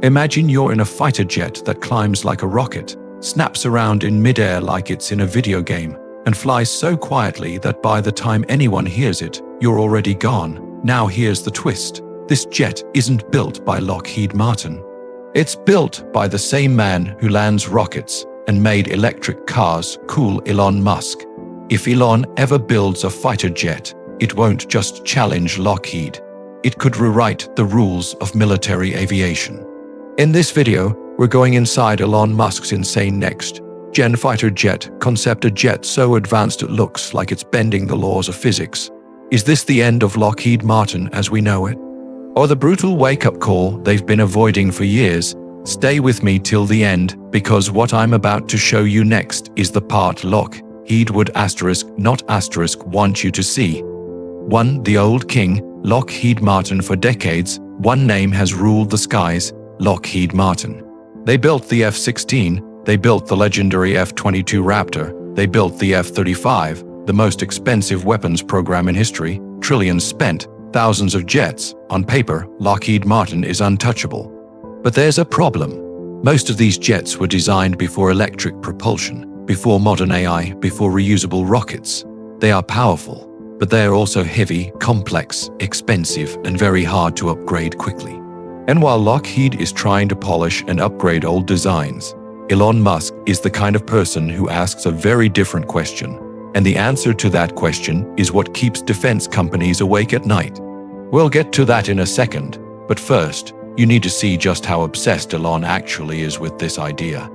Imagine you're in a fighter jet that climbs like a rocket, snaps around in midair like it's in a video game, and flies so quietly that by the time anyone hears it, you're already gone. Now here's the twist. This jet isn't built by Lockheed Martin. It's built by the same man who lands rockets and made electric cars cool, Elon Musk. If Elon ever builds a fighter jet, it won't just challenge Lockheed. It could rewrite the rules of military aviation. In this video, we're going inside Elon Musk's insane next-gen fighter jet concept, a jet so advanced it looks like it's bending the laws of physics. Is this the end of Lockheed Martin as we know it? Or the brutal wake-up call they've been avoiding for years? Stay with me till the end, because what I'm about to show you next is the part Lockheed would not want you to see. 1. The old king, Lockheed Martin. For decades, one name has ruled the skies: Lockheed Martin. They built the F-16, they built the legendary F-22 Raptor, they built the F-35, the most expensive weapons program in history, trillions spent, thousands of jets. On paper, Lockheed Martin is untouchable. But there's a problem. Most of these jets were designed before electric propulsion, before modern AI, before reusable rockets. They are powerful, but they are also heavy, complex, expensive, and very hard to upgrade quickly. And while Lockheed is trying to polish and upgrade old designs, Elon Musk is the kind of person who asks a very different question. And the answer to that question is what keeps defense companies awake at night. We'll get to that in a second, but first, you need to see just how obsessed Elon actually is with this idea.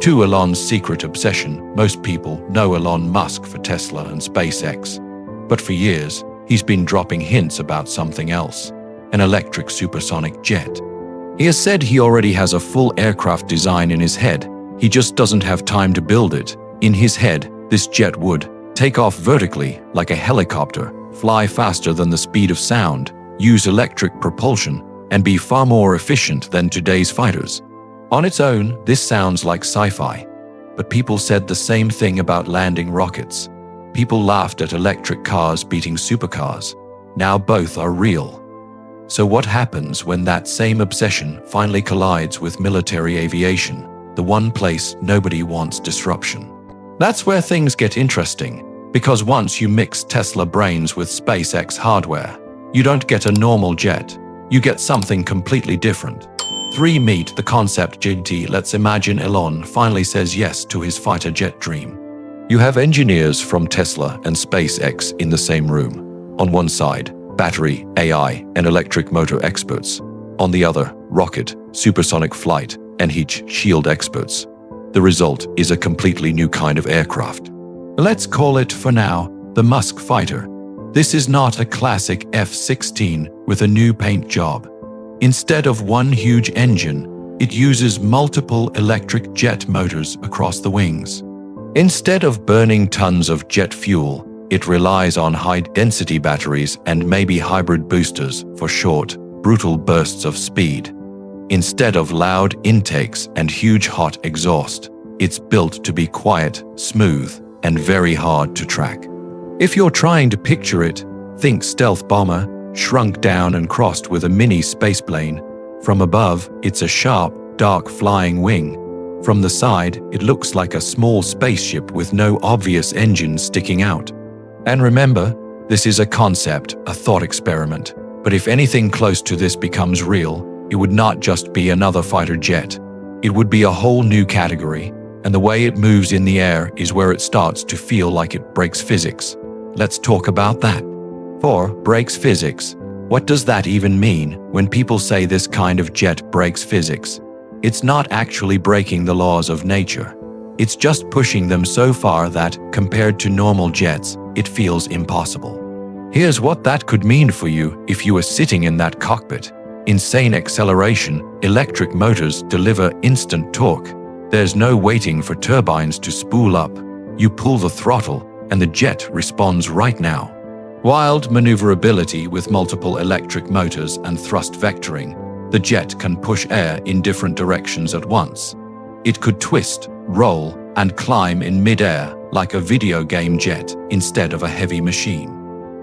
2. Elon's secret obsession. Most people know Elon Musk for Tesla and SpaceX. But for years, he's been dropping hints about something else: an electric supersonic jet. He has said he already has a full aircraft design in his head. He just doesn't have time to build it. In his head, this jet would take off vertically like a helicopter, fly faster than the speed of sound, use electric propulsion, and be far more efficient than today's fighters. On its own, this sounds like sci-fi. But people said the same thing about landing rockets. People laughed at electric cars beating supercars. Now both are real. So what happens when that same obsession finally collides with military aviation, the one place nobody wants disruption? That's where things get interesting, because once you mix Tesla brains with SpaceX hardware, you don't get a normal jet, you get something completely different. 3. Meet the concept GT. Let's imagine Elon finally says yes to his fighter jet dream. You have engineers from Tesla and SpaceX in the same room. On one side, battery, AI, and electric motor experts. On the other, rocket, supersonic flight, and heat shield experts. The result is a completely new kind of aircraft. Let's call it, for now, the Musk fighter. This is not a classic F-16 with a new paint job. Instead of one huge engine, it uses multiple electric jet motors across the wings. Instead of burning tons of jet fuel, it relies on high-density batteries and maybe hybrid boosters for short, brutal bursts of speed. Instead of loud intakes and huge hot exhaust, it's built to be quiet, smooth, and very hard to track. If you're trying to picture it, think stealth bomber, shrunk down and crossed with a mini spaceplane. From above, it's a sharp, dark flying wing. From the side, it looks like a small spaceship with no obvious engine sticking out. And remember, this is a concept, a thought experiment. But if anything close to this becomes real, it would not just be another fighter jet. It would be a whole new category, and the way it moves in the air is where it starts to feel like it breaks physics. Let's talk about that. 4. Breaks physics. What does that even mean when people say this kind of jet breaks physics? It's not actually breaking the laws of nature. It's just pushing them so far that, compared to normal jets, it feels impossible. Here's what that could mean for you if you were sitting in that cockpit. Insane acceleration, electric motors deliver instant torque. There's no waiting for turbines to spool up. You pull the throttle, and the jet responds right now. Wild maneuverability with multiple electric motors and thrust vectoring. The jet can push air in different directions at once. It could twist, roll, and climb in mid-air like a video game jet instead of a heavy machine.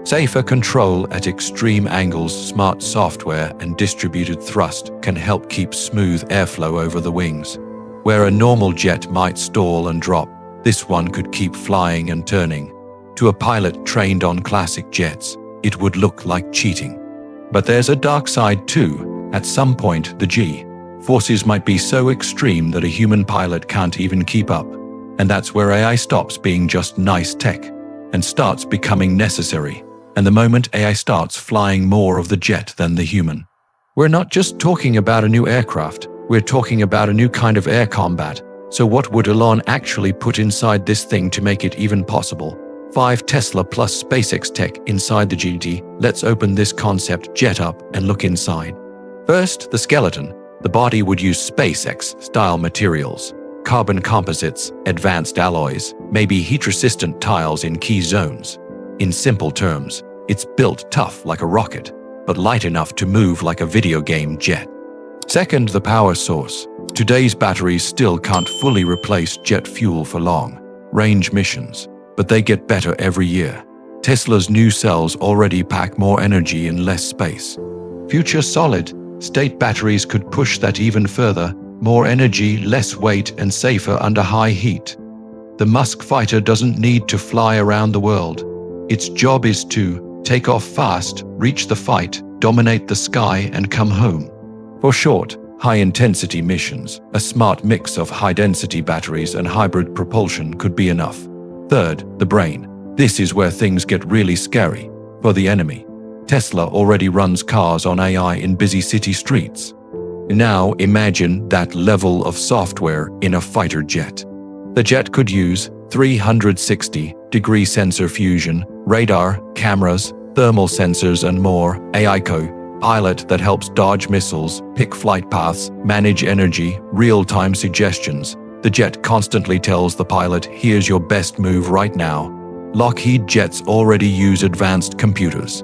Safer control at extreme angles, smart software, and distributed thrust can help keep smooth airflow over the wings. Where a normal jet might stall and drop, this one could keep flying and turning. To a pilot trained on classic jets, it would look like cheating. But there's a dark side too. At some point, the G-forces might be so extreme that a human pilot can't even keep up. And that's where AI stops being just nice tech and starts becoming necessary. And the moment AI starts flying more of the jet than the human. We're not just talking about a new aircraft, we're talking about a new kind of air combat. So what would Elon actually put inside this thing to make it even possible? 5 Tesla plus SpaceX tech inside the GT. Let's open this concept jet up and look inside. First, the skeleton. The body would use SpaceX-style materials. Carbon composites, advanced alloys, maybe heat-resistant tiles in key zones. In simple terms, it's built tough like a rocket, but light enough to move like a video game jet. Second, the power source. Today's batteries still can't fully replace jet fuel for long-range missions, but they get better every year. Tesla's new cells already pack more energy in less space. Future solid-state batteries could push that even further. More energy, less weight, and safer under high heat. The Musk fighter doesn't need to fly around the world. Its job is to take off fast, reach the fight, dominate the sky, and come home. For short, high-intensity missions, a smart mix of high-density batteries and hybrid propulsion could be enough. Third, the brain. This is where things get really scary. For the enemy, Tesla already runs cars on AI in busy city streets. Now imagine that level of software in a fighter jet. The jet could use 360-degree sensor fusion, radar, cameras, thermal sensors, and more. AI co-pilot that helps dodge missiles, pick flight paths, manage energy, real-time suggestions. The jet constantly tells the pilot, here's your best move right now. Lockheed jets already use advanced computers.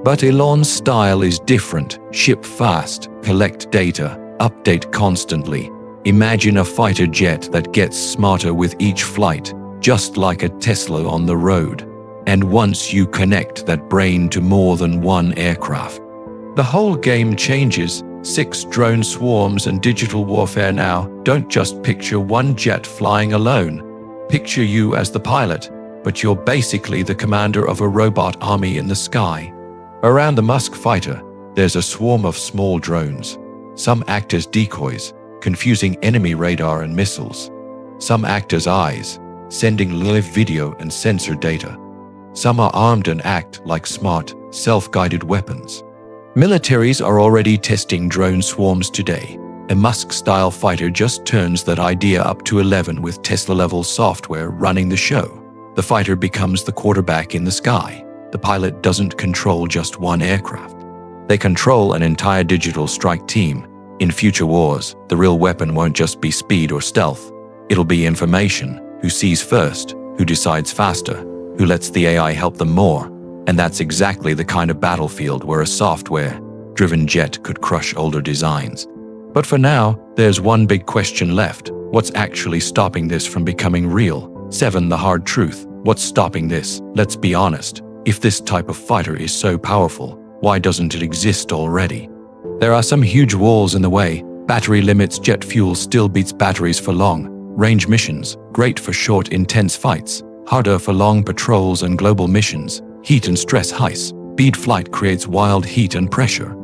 But Elon's style is different. Ship fast, collect data, update constantly. Imagine a fighter jet that gets smarter with each flight, just like a Tesla on the road. And once you connect that brain to more than one aircraft, the whole game changes. 6 drone swarms and digital warfare now. Don't just picture one jet flying alone. Picture you as the pilot, but you're basically the commander of a robot army in the sky. Around the Musk fighter, there's a swarm of small drones. Some act as decoys, confusing enemy radar and missiles. Some act as eyes, sending live video and sensor data. Some are armed and act like smart, self-guided weapons. Militaries are already testing drone swarms today. A Musk-style fighter just turns that idea up to 11 with Tesla-level software running the show. The fighter becomes the quarterback in the sky. The pilot doesn't control just one aircraft. They control an entire digital strike team. In future wars, the real weapon won't just be speed or stealth. It'll be information. Who sees first? Who decides faster? Who lets the AI help them more? And that's exactly the kind of battlefield where a software-driven jet could crush older designs. But for now, there's one big question left. What's actually stopping this from becoming real? 7. The hard truth. What's stopping this? Let's be honest. If this type of fighter is so powerful, why doesn't it exist already? There are some huge walls in the way. Battery limits. Jet fuel still beats batteries for long-range missions. Great for short, intense fights. Harder for long patrols and global missions. Heat and stress. High-speed flight creates wild heat and pressure.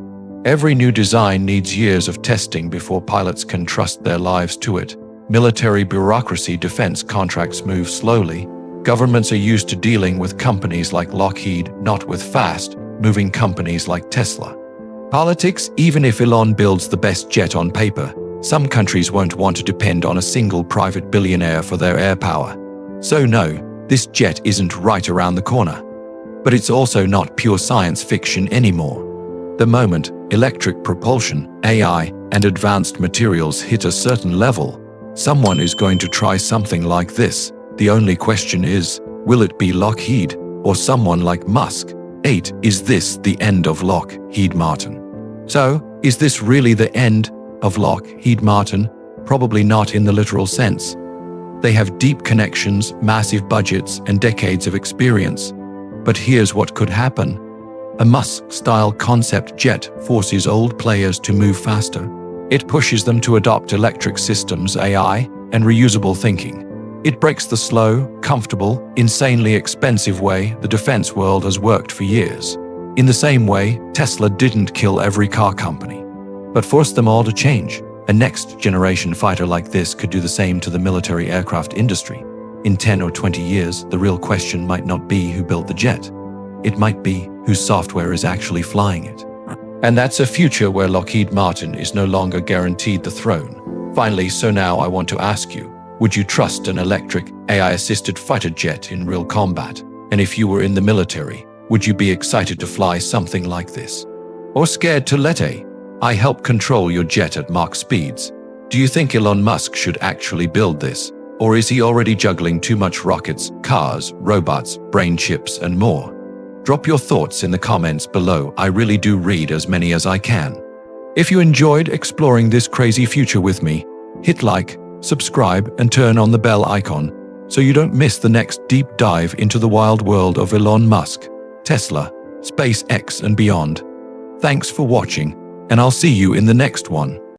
Every new design needs years of testing before pilots can trust their lives to it. Military bureaucracy. Defense contracts move slowly. Governments are used to dealing with companies like Lockheed, not with fast-moving companies like Tesla. Politics. Even if Elon builds the best jet on paper, some countries won't want to depend on a single private billionaire for their air power. So no, this jet isn't right around the corner. But it's also not pure science fiction anymore. The moment electric propulsion, AI, and advanced materials hit a certain level, someone is going to try something like this. The only question is, will it be Lockheed or someone like Musk? 8. Is this the end of Lockheed Martin? So, is this really the end of Lockheed Martin? Probably not in the literal sense. They have deep connections, massive budgets, and decades of experience. But here's what could happen. A Musk-style concept jet forces old players to move faster. It pushes them to adopt electric systems, AI, and reusable thinking. It breaks the slow, comfortable, insanely expensive way the defense world has worked for years. In the same way, Tesla didn't kill every car company, but forced them all to change. A next-generation fighter like this could do the same to the military aircraft industry. In 10 or 20 years, the real question might not be who built the jet. It might be whose software is actually flying it. And that's a future where Lockheed Martin is no longer guaranteed the throne. Finally, so now I want to ask you, would you trust an electric, AI-assisted fighter jet in real combat? And if you were in the military, would you be excited to fly something like this? Or scared to let AI help control your jet at Mach speeds? Do you think Elon Musk should actually build this? Or is he already juggling too much rockets, cars, robots, brain chips, and more? Drop your thoughts in the comments below. I really do read as many as I can. If you enjoyed exploring this crazy future with me, hit like, subscribe, and turn on the bell icon so you don't miss the next deep dive into the wild world of Elon Musk, Tesla, SpaceX, and beyond. Thanks for watching, and I'll see you in the next one.